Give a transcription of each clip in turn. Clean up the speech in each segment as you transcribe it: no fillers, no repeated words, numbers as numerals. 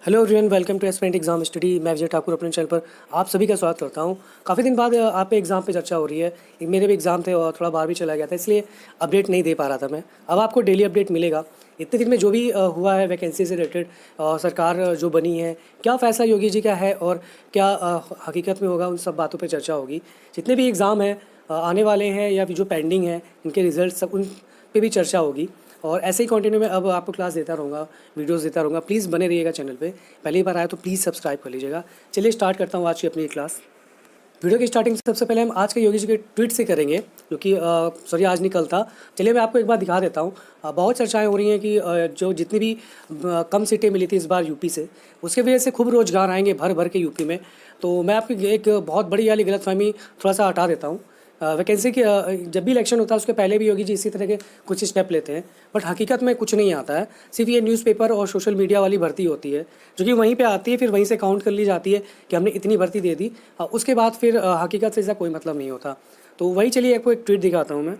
Hello everyone, welcome to aspirant exam study. मैं विजय ठाकुर अपने channel पर आप सभी का स्वागत करता हूं। काफ़ी दिन बाद आप पे एग्ज़ाम पे चर्चा हो रही है। मेरे भी एग्ज़ाम थे और थोड़ा बाहर भी चला गया था, इसलिए अपडेट नहीं दे पा रहा था मैं। अब आपको डेली अपडेट मिलेगा। इतने दिन में जो भी हुआ है वैकेंसी से रिलेटेड, सरकार जो बनी है, क्या फ़ैसला योगी जी का है और क्या हकीकत में होगा, उन सब बातों पर चर्चा होगी। जितने भी एग्ज़ाम हैं आने वाले हैं या जो पेंडिंग हैं, इनके रिजल्ट सब उन पे भी चर्चा होगी। और ऐसे ही कंटिन्यू में अब आपको क्लास देता रहूँगा, वीडियोस देता रहूँगा। प्लीज़ बने रहिएगा चैनल पे। पहली बार आया तो प्लीज़ सब्सक्राइब कर लीजिएगा। चलिए स्टार्ट करता हूँ आज की अपनी क्लास। वीडियो की स्टार्टिंग सबसे पहले हम आज के योगी जी के ट्वीट से करेंगे, जो कि सॉरी आज नहीं कल था। चलिए मैं आपको एक बार दिखा देता हूँ। बहुत चर्चाएं हो रही हैं कि जो जितनी भी कम सीटें मिली थी इस बार यूपी से, उसके वजह से खूब रोजगार आएंगे भर भर के यूपी में। तो मैं आपकी एक बहुत बड़ी वाली गलतफहमी थोड़ा सा हटा देता हूँ। वैकेंसी की जब भी इलेक्शन होता है उसके पहले भी योगी जी इसी तरह के कुछ स्टेप लेते हैं, बट हकीकत में कुछ नहीं आता है। सिर्फ ये न्यूज़पेपर और सोशल मीडिया वाली भर्ती होती है, जो कि वहीं पे आती है, फिर वहीं से काउंट कर ली जाती है कि हमने इतनी भर्ती दे दी। उसके बाद फिर हकीकत से इसका कोई मतलब नहीं होता। तो वही चलिए आपको एक ट्वीट दिखाता हूँ मैं।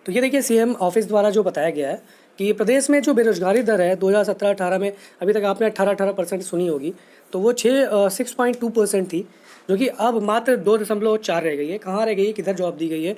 तो ये देखिए, सीएम ऑफिस द्वारा जो बताया गया है कि प्रदेश में जो बेरोजगारी दर है 2017-18 में, अभी तक आपने 18% सुनी होगी, तो वो 6.2% थी, जो कि अब मात्र 2.4 रह गई है। कहाँ रह गई है, किधर जॉब दी गई है,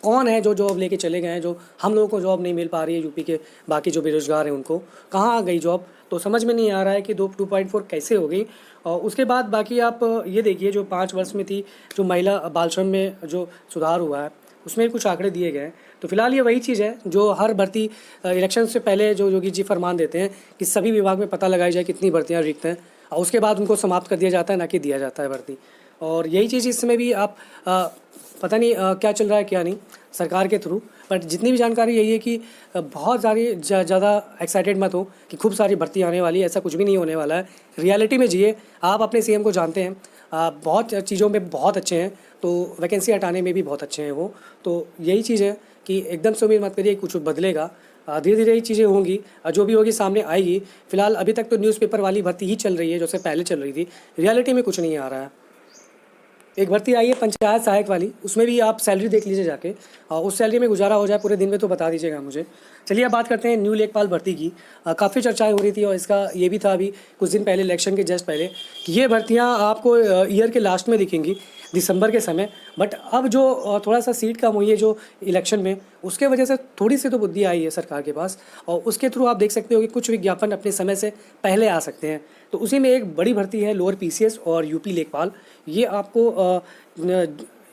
कौन है जो जॉब लेके चले गए हैं, जो हम लोगों को जॉब नहीं मिल पा रही है यूपी के बाकी जो बेरोजगार हैं उनको कहाँ आ गई जॉब। तो समझ में नहीं आ रहा है कि 2.4 कैसे हो गई। और उसके बाद बाकी आप ये देखिए, जो 5 वर्ष में थी, जो महिला बाल श्रम में जो सुधार हुआ है उसमें कुछ आंकड़े दिए गए हैं। तो फिलहाल ये वही चीज़ है जो हर भर्ती इलेक्शन से पहले जो योगी जी फरमान देते हैं कि सभी विभाग में पता लगाई जाए कितनी भर्तियाँ रिक्त हैं, और उसके बाद उनको समाप्त कर दिया जाता है, ना कि दिया जाता है भर्ती। और यही चीज़ इस समय भी आप पता नहीं क्या चल रहा है क्या नहीं सरकार के थ्रू, बट जितनी भी जानकारी यही है कि बहुत सारी ज़्यादा एक्साइटेड मत हो कि खूब सारी भर्ती आने वाली है। ऐसा कुछ भी नहीं होने वाला है। रियलिटी में जिए। आप अपने सीएम को जानते हैं, बहुत चीज़ों में बहुत अच्छे हैं, तो वैकेंसी हटाने में भी बहुत अच्छे हैं वो। तो यही चीज़ है कि एकदम से उम्मीद मत करिए कुछ बदलेगा। धीरे धीरे ये चीज़ें होंगी, जो भी होगी सामने आएगी। फिलहाल अभी तक तो न्यूज़पेपर वाली भर्ती ही चल रही है, जो से पहले चल रही थी। रियलिटी में कुछ नहीं आ रहा है। एक भर्ती आई है पंचायत सहायक वाली, उसमें भी आप सैलरी देख लीजिए जाके, और उस सैलरी में गुजारा हो जाए पूरे दिन में तो बता दीजिएगा मुझे। चलिए अब बात करते हैं न्यू लेखपाल भर्ती की। काफ़ी चर्चाएं हो रही थी, और इसका ये भी था अभी कुछ दिन पहले, इलेक्शन के जस्ट पहले, कि ये भर्तियां आपको ईयर के लास्ट में दिखेंगी, दिसंबर के समय। बट अब जो थोड़ा सा सीट कम हुई है जो इलेक्शन में, उसके वजह से थोड़ी सी तो बुद्धि आई है सरकार के पास, और उसके थ्रू आप देख सकते हो कि कुछ विज्ञापन अपने समय से पहले आ सकते हैं। तो उसी में एक बड़ी भर्ती है लोअर पीसीएस और यूपी लेखपाल। ये आपको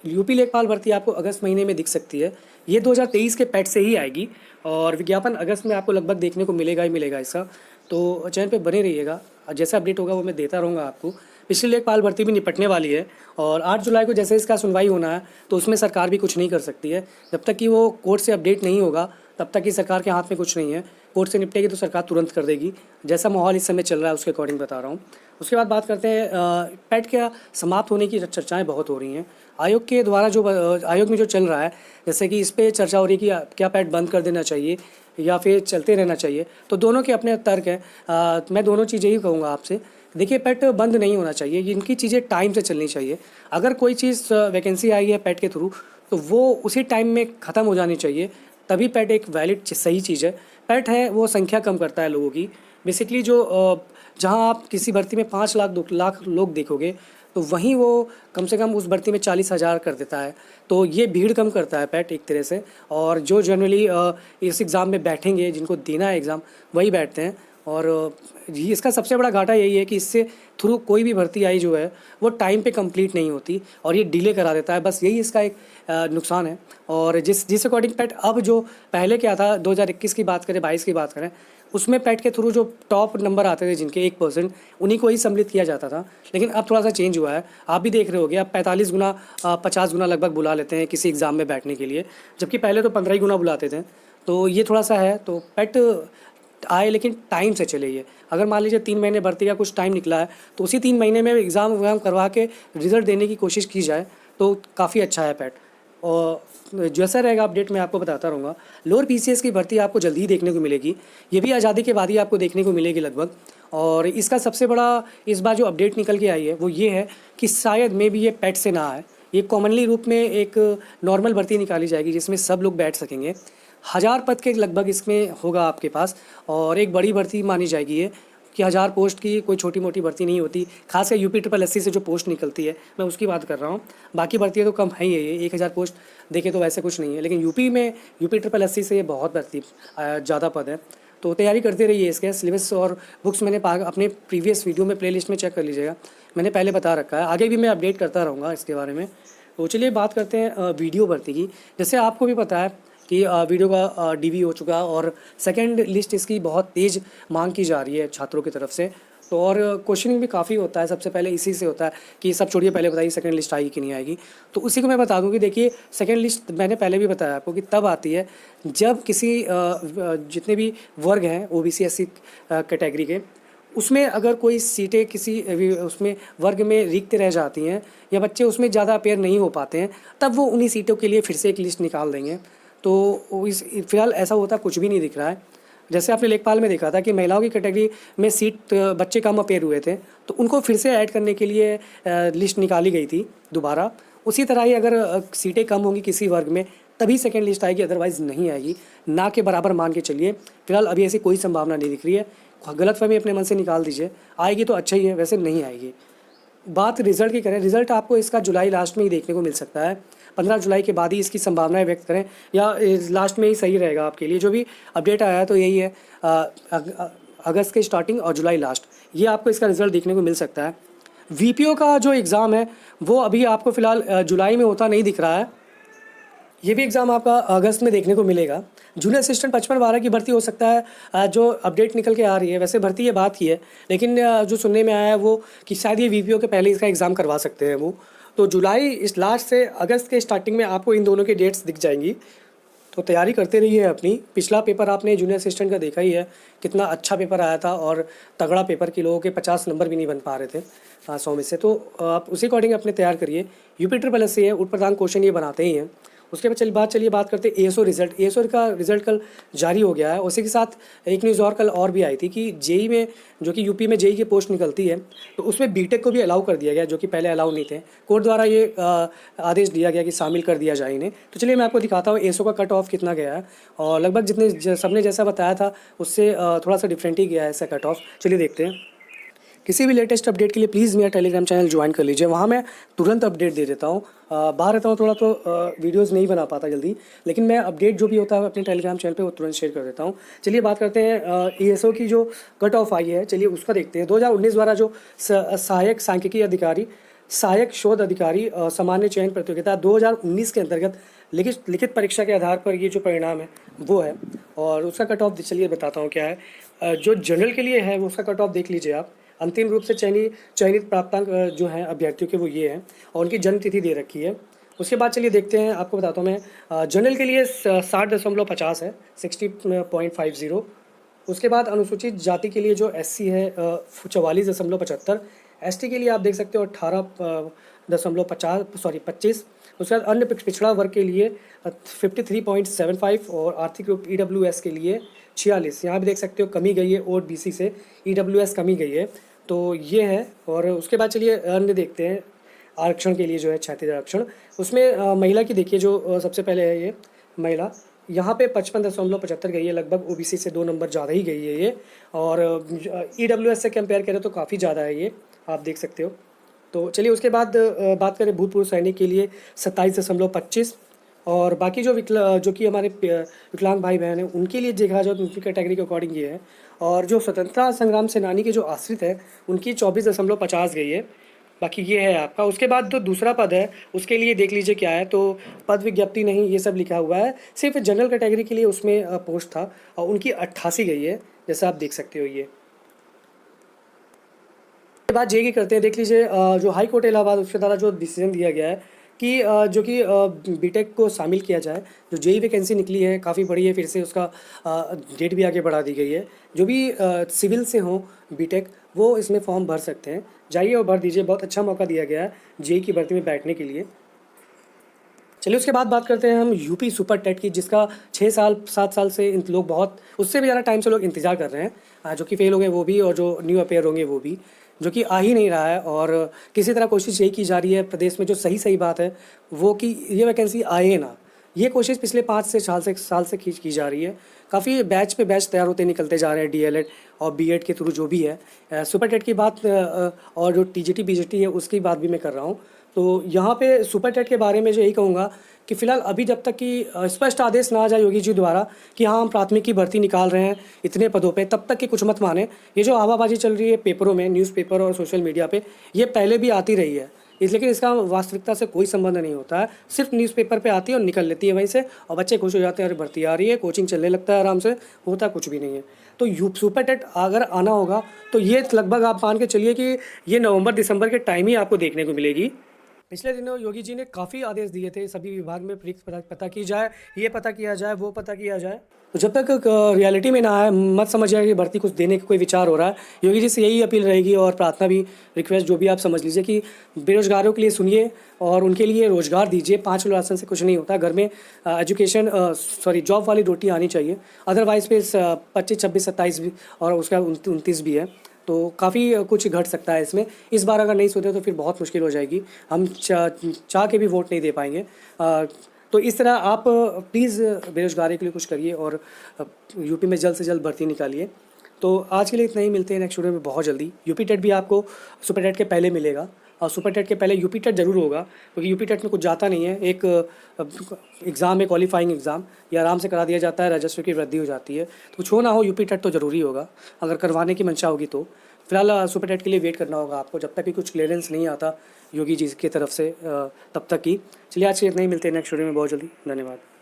यूपी लेखपाल भर्ती आपको अगस्त महीने में दिख सकती है। ये 2023 के पैट से ही आएगी, और विज्ञापन अगस्त में आपको लगभग देखने को मिलेगा ही मिलेगा इसका। तो चैनल पे बने रहिएगा, जैसा अपडेट होगा वो मैं देता रहूँगा आपको। पिछली लेखपाल भर्ती भी निपटने वाली है, और 8 जुलाई को जैसे इसका सुनवाई होना है, तो उसमें सरकार भी कुछ नहीं कर सकती है। जब तक कि वो कोर्ट से अपडेट नहीं होगा तब तक कि सरकार के हाथ में कुछ नहीं है। कोर्ट से निपटेगी तो सरकार तुरंत कर देगी। जैसा माहौल इस समय चल रहा है उसके अकॉर्डिंग बता रहा हूँ। उसके बाद बात करते हैं पैट के समाप्त होने की चर्चाएं बहुत हो रही हैं। आयोग के द्वारा जो आयोग में जो चल रहा है, जैसे कि इस पर चर्चा हो रही है कि क्या पैट बंद कर देना चाहिए या फिर चलते रहना चाहिए। तो दोनों के अपने तर्क हैं। मैं दोनों चीज़ें ही कहूँगा आपसे। देखिए, पैट बंद नहीं होना चाहिए, इनकी चीज़ें टाइम से चलनी चाहिए। अगर कोई चीज़ वैकेंसी आई है पैट के थ्रू, तो वो उसी टाइम में ख़त्म हो जानी चाहिए, तभी पैट एक वैलिड सही चीज़ है। पैट है वो संख्या कम करता है लोगों की। बेसिकली जो जहाँ आप किसी भर्ती में 5 लाख 2 लाख लोग देखोगे, तो वहीं वो कम से कम उस भर्ती में 40,000 कर देता है। तो ये भीड़ कम करता है पैट एक तरह से। और जो जनरली इस एग्ज़ाम में बैठेंगे, जिनको देना है एग्ज़ाम, वही बैठते हैं। और इसका सबसे बड़ा घाटा यही है कि इससे थ्रू कोई भी भर्ती आई जो है वो टाइम पे कंप्लीट नहीं होती, और ये डिले करा देता है। बस यही इसका एक नुकसान है। और जिस अकॉर्डिंग पैट अब जो पहले क्या था, 2021 की बात करें, 22 की बात करें, उसमें पैट के थ्रू जो टॉप नंबर आते थे जिनके 1%, उन्हीं को ही सम्मिलित किया जाता था। लेकिन अब थोड़ा सा चेंज हुआ है। आप भी देख रहे होगे, अब 45 गुना 50 गुना लगभग बुला लेते हैं किसी एग्ज़ाम में बैठने के लिए, जबकि पहले तो 15 ही गुना बुलाते थे। तो ये थोड़ा सा है। तो पैट आए लेकिन टाइम से चले। ये अगर मान लीजिए 3 महीने भर्ती का कुछ टाइम निकला है, तो उसी 3 महीने में एग्ज़ाम वगैरह करवा के रिज़ल्ट देने की कोशिश की जाए तो काफ़ी अच्छा है पैट। और जैसा रहेगा अपडेट मैं आपको बताता रहूँगा। लोअर पीसीएस की भर्ती आपको जल्दी ही देखने को मिलेगी। ये भी आज़ादी के बाद ही आपको देखने को मिलेगी लगभग। और इसका सबसे बड़ा इस बार जो अपडेट निकल के आई है वो ये है कि शायद मे भी ये पैट से ना आए, ये कॉमनली रूप में एक नॉर्मल भर्ती निकाली जाएगी जिसमें सब लोग बैठ सकेंगे। 1000 पद के लगभग इसमें होगा आपके पास, और एक बड़ी भर्ती मानी जाएगी ये। कि 1000 पोस्ट की कोई छोटी मोटी भर्ती नहीं होती, खासकर यूपी ट्रिपल एससी से जो पोस्ट निकलती है मैं उसकी बात कर रहा हूँ। बाकी भर्तियाँ तो कम है ही है, ये 1000 पोस्ट देखें तो वैसे कुछ नहीं है, लेकिन यूपी में यूपी ट्रिपल एससी से ये बहुत भर्ती ज़्यादा पद है। तो तैयारी करते रहिए इसके। सिलेबस और बुक्स मैंने अपने प्रीवियस वीडियो में प्लेलिस्ट में चेक कर लीजिएगा, मैंने पहले बता रखा है, आगे भी मैं अपडेट करता रहूँगा इसके बारे में। तो चलिए बात करते हैं वीडियो भर्ती की। जैसे आपको भी पता है कि वीडियो का डीवी हो चुका और सेकंड लिस्ट इसकी बहुत तेज़ मांग की जा रही है छात्रों की तरफ से। तो और क्वेश्चनिंग भी काफ़ी होता है, सबसे पहले इसी से होता है कि सब छोड़िए, पहले बताइए सेकंड लिस्ट आएगी कि नहीं आएगी। तो उसी को मैं बता दूं कि देखिए सेकंड लिस्ट मैंने पहले भी बताया आपको कि तब आती है जब किसी जितने भी वर्ग हैं ओबीसी एससी कैटेगरी के, उसमें अगर कोई सीटें किसी उसमें वर्ग में रिक्त रह जाती हैं या बच्चे उसमें ज़्यादा अपेयर नहीं हो पाते हैं, तब वो उन्हीं सीटों के लिए फिर से एक लिस्ट निकाल देंगे। तो इस फिलहाल ऐसा होता कुछ भी नहीं दिख रहा है। जैसे आपने लेखपाल में देखा था कि महिलाओं की कैटेगरी में सीट बच्चे कम अपेयर हुए थे, तो उनको फिर से ऐड करने के लिए लिस्ट निकाली गई थी दोबारा। उसी तरह ही अगर सीटें कम होंगी किसी वर्ग में तभी सेकेंड लिस्ट आएगी, अदरवाइज़ नहीं आएगी। ना के बराबर मान के चलिए, फिलहाल अभी ऐसी कोई संभावना नहीं दिख रही है। गलतफहमी अपने मन से निकाल दीजिए, आएगी तो अच्छा ही है, वैसे नहीं आएगी। बात रिज़ल्ट की करें, रिज़ल्ट आपको इसका जुलाई लास्ट में ही देखने को मिल सकता है। 15 जुलाई के बाद ही इसकी संभावनाएं व्यक्त करें, या लास्ट में ही सही रहेगा आपके लिए। जो भी अपडेट आया है तो यही है, अगस्त के स्टार्टिंग और जुलाई लास्ट, ये आपको इसका रिज़ल्ट देखने को मिल सकता है। वीपीओ का जो एग्ज़ाम है वो अभी आपको फ़िलहाल जुलाई में होता नहीं दिख रहा है, ये भी एग्ज़ाम आपका अगस्त में देखने को मिलेगा। जूनियर असिस्टेंट 55-12 की भर्ती हो सकता है, जो अपडेट निकल के आ रही है। वैसे भर्ती ये बात की है, लेकिन जो सुनने में आया है वो कि शायद ये वीपीओ के पहले इसका एग्ज़ाम करवा सकते हैं वो। तो जुलाई इस लास्ट से अगस्त के स्टार्टिंग में आपको इन दोनों की डेट्स दिख जाएंगी। तो तैयारी करते रहिए अपनी। पिछला पेपर आपने जूनियर असिस्टेंट का देखा ही है, कितना अच्छा पेपर आया था और तगड़ा पेपर की लोगों के 50 नंबर भी नहीं बन पा रहे थे 100 में से। तो आप उसी अकॉर्डिंग अपने तैयार करिए। यूपी ट्रिपल एससी है, उट प्रधान क्वेश्चन ये बनाते ही हैं। उसके बाद चलिए बात करते हैं एएसओ रिजल्ट। एएसओ का रिजल्ट कल जारी हो गया है। उसी के साथ एक न्यूज़ और कल और भी आई थी कि जेई में, जो कि यूपी में जेई की पोस्ट निकलती है, तो उसमें बीटेक को भी अलाउ कर दिया गया, जो कि पहले अलाउ नहीं थे। कोर्ट द्वारा ये आदेश दिया गया कि शामिल कर दिया जाए इन्हें। तो चलिए मैं आपको दिखाता हूँ एएसओ का कट ऑफ कितना गया है, और लगभग जितने सबने जैसा बताया था उससे थोड़ा सा डिफरेंट ही गया है इसका कट ऑफ। चलिए देखते हैं। किसी भी लेटेस्ट अपडेट के लिए प्लीज़ मेरा टेलीग्राम चैनल ज्वाइन कर लीजिए, वहाँ मैं तुरंत अपडेट दे देता हूँ। बाहर रहता हूँ थोड़ा, तो वीडियोस नहीं बना पाता जल्दी, लेकिन मैं अपडेट जो भी होता है अपने टेलीग्राम चैनल पे वो तुरंत शेयर कर देता हूँ। चलिए बात करते हैं एएसओ की जो कट ऑफ आई है, चलिए उसका देखते हैं। 2019 द्वारा जो सहायक सांख्यिकी अधिकारी, सहायक शोध अधिकारी सामान्य चयन प्रतियोगिता 2019 के अंतर्गत लिखित परीक्षा के आधार पर ये जो परिणाम है वो है, और उसका कट ऑफ चलिए बताता हूँ क्या है। जो जनरल के लिए है वो उसका कट ऑफ देख लीजिए आप। अंतिम रूप से चयनित प्राप्तांक जो हैं अभ्यर्थियों के वो ये हैं, और उनकी जन्म तिथि दे रखी है। उसके बाद चलिए देखते हैं, आपको बताता हूँ मैं। जनरल के लिए 60.50 है, 60.50। उसके बाद अनुसूचित जाति के लिए जो एससी है 44.75। एसटी के लिए आप देख सकते हो 18.25। उसके बाद अन्य पिछड़ा वर्ग के लिए 53.75, और आर्थिक रूप ईडब्ल्यूएस के लिए 46। यहाँ भी देख सकते हो कमी गई है, और बीसी से ईडब्ल्यूएस कमी गई है, तो ये है। और उसके बाद चलिए अन्य देखते हैं। आरक्षण के लिए जो है क्षैतिज आरक्षण, उसमें महिला की देखिए जो सबसे पहले है ये महिला, यहाँ पे 55.75 गई है, लगभग ओबीसी से 2 नंबर ज़्यादा ही गई है ये। और ईडब्ल्यूएस से कंपेयर करें तो काफ़ी ज़्यादा है ये, आप देख सकते हो। तो चलिए उसके बाद बात करें भूतपूर्व सैनिक के लिए 27.25। और बाकी जो कि हमारे विकलांग भाई बहन हैं उनके लिए देखा जाए तो उनकी कैटेगरी के अकॉर्डिंग ये है। और जो स्वतंत्रता संग्राम सेनानी के जो आश्रित है उनकी 24.50 गई है। बाकी ये है आपका। उसके बाद जो दूसरा पद है उसके लिए देख लीजिए क्या है, तो पद विज्ञप्ति नहीं, ये सब लिखा हुआ है। सिर्फ जनरल कैटेगरी के लिए उसमें पोस्ट था, और उनकी 88 गई है, जैसा आप देख सकते हो। ये बात जेई की करते हैं। देख लीजिए जो हाई कोर्ट इलाहाबाद उसके द्वारा जो डिसीजन दिया गया है कि जो कि बीटेक को शामिल किया जाए। जो जेई वैकेंसी निकली है काफ़ी बड़ी है, फिर से उसका डेट भी आगे बढ़ा दी गई है। जो भी सिविल से हों बीटेक वो इसमें फॉर्म भर सकते हैं, जाइए और भर दीजिए। बहुत अच्छा मौका दिया गया है जेई की भर्ती में बैठने के लिए। चलिए उसके बाद बात करते हैं हम यूपी सुपर टेट की, जिसका 6-7 साल से लोग बहुत उससे भी ज़्यादा टाइम से लोग इंतज़ार कर रहे हैं। जो कि फेल हो गए वो भी, और जो न्यू अपेयर होंगे वो भी, जो कि आ ही नहीं रहा है। और किसी तरह कोशिश यही की जा रही है प्रदेश में, जो सही बात है वो कि ये वैकेंसी आए ना, ये कोशिश पिछले 5 से साल से की जा रही है। काफ़ी बैच पे बैच तैयार होते निकलते जा रहे हैं डीएलएड और बीएड के थ्रू जो भी है। सुपर टेट की बात और जो टीजीटी बीजीटी है उसकी बात भी मैं कर रहा हूँ। तो यहाँ पे सुपर टेट के बारे में जो यही कहूँगा कि फ़िलहाल अभी जब तक कि स्पष्ट आदेश ना आ जाए योगी जी द्वारा कि हाँ हम प्राथमिक की भर्ती निकाल रहे हैं इतने पदों पे, तब तक कि कुछ मत माने। ये जो हवाबाजी चल रही है पेपरों में, न्यूज़पेपर और सोशल मीडिया पे, ये पहले भी आती रही है। लेकिन इसका वास्तविकता से कोई संबंध नहीं होता है। सिर्फ न्यूज़पेपर पे आती है और निकल लेती है वहीं से, और बच्चे खुश हो जाते हैं, अरे भर्ती आ रही है, कोचिंग चलने लगता है आराम से, होता कुछ भी नहीं है। तो सुपर टेट अगर आना होगा तो ये लगभग आप मान के चलिए कि ये नवंबर दिसंबर के टाइम ही आपको देखने को मिलेगी। पिछले दिनों योगी जी ने काफ़ी आदेश दिए थे सभी विभाग में परीक्षा पता की जाए, ये पता किया जाए, वो पता किया जाए। तो जब तक रियलिटी में ना आए मत समझिए कि भर्ती कुछ देने का कोई विचार हो रहा है। योगी जी से यही अपील रहेगी और प्रार्थना भी, रिक्वेस्ट जो भी आप समझ लीजिए कि बेरोजगारों के लिए सुनिए और उनके लिए रोजगार दीजिए। 5 किलो राशन से कुछ नहीं होता। घर में जॉब वाली रोटी आनी चाहिए। अदरवाइज फिर 25, 26, 27 भी और उसका 29 भी है, तो काफ़ी कुछ घट सकता है इसमें। इस बार अगर नहीं सोते तो फिर बहुत मुश्किल हो जाएगी। हम चाह के भी वोट नहीं दे पाएंगे। तो इस तरह आप प्लीज़ बेरोजगारी के लिए कुछ करिए और यूपी में जल्द से जल्द भर्ती निकालिए। तो आज के लिए इतना ही, मिलते हैं नेक्स्ट वीडियो में बहुत जल्दी। यूपी टेट भी आपको सुपर टेट के पहले मिलेगा और सुपर टेट के पहले यूपी टेट जरूर होगा, क्योंकि यूपी टेट में कुछ जाता नहीं है। एक एग्ज़ाम है, क्वालिफाइंग एग्ज़ाम, ये आराम से करा दिया जाता है, राजस्व की वृद्धि हो जाती है। तो कुछ हो ना हो यूपी टेट तो ज़रूरी होगा अगर करवाने की मंशा होगी तो। फिलहाल सुपर टेट के लिए वेट करना होगा आपको, जब तक कि कुछ क्लियरेंस नहीं आता योगी जी की तरफ से तब तक की। चलिए आज के इतना ही, मिलते हैं नेक्स्ट वीडियो में बहुत जल्दी। धन्यवाद।